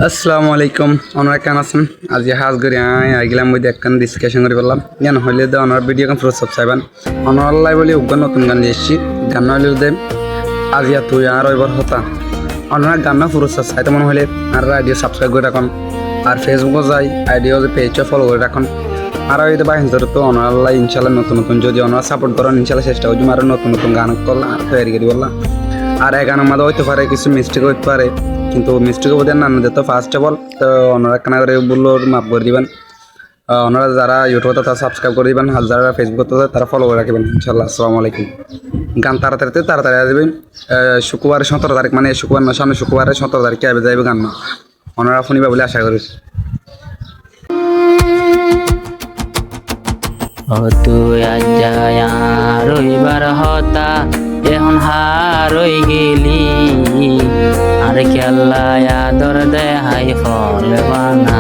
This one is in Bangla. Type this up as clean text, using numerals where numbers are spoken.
আসসালামু আলাইকুম ওনারা কেন আছেন আজ হাজ করি আইগিলাম মধ্যে একখান ডিসকাশন করে বললাম জ্ঞান হইলে দে ওনার ভিডিও এখন পুরো সাবস্ক্রাইবান অনলাই বলে উগ্র নতুন গান নিয়ে এসেছি গান হইলে দে আজ ইয়া তুই আর এবার হতা ওনারা গান না পুরো সাবস্ক্রাইব মনে হলে আর আইডিও সাবস্ক্রাইব করে রাখুন আর ফেসবুকও যাই আইডিও পেজও ফলো করে রাখুন আর ওই বাহিনী তো অনলাই ইনশাল্লাহ নতুন নতুন যদি ওনারা সাপোর্ট করেন ইনশাল্লাহ চেষ্টা করছি আরও নতুন নতুন গান করলাম তৈরি করে বললাম আর এই গানের মধ্যে হইতে পারে কিছু মিস্টেক হইতে পারে কিন্তু মিস্টেক বোধ না দিত ফার্স্ট অফ অল তো ওনারা কেনা করে বললো মাফ করে দিবেন ওনারা যারা ইউটিউবে তারা সাবস্ক্রাইব করে দিবেন আর যারা ফেসবুকে তারা ফলো করে রাখবেন ইনশাল্লাহ আসসালামু আলাইকুম গান তাড়াতাড়ি আসবেন শুক্রবারে 17 তারিখ মানে শুক্রবার না সামনে শুক্রবারে 17 তারিখে আসবে যাইবে গান না ওনারা শুনিবা বলে আশা করি তুই আজ যায় রইবার হতা এখন হারই গেলি আর খেলা আদর দেহাই ফল বানা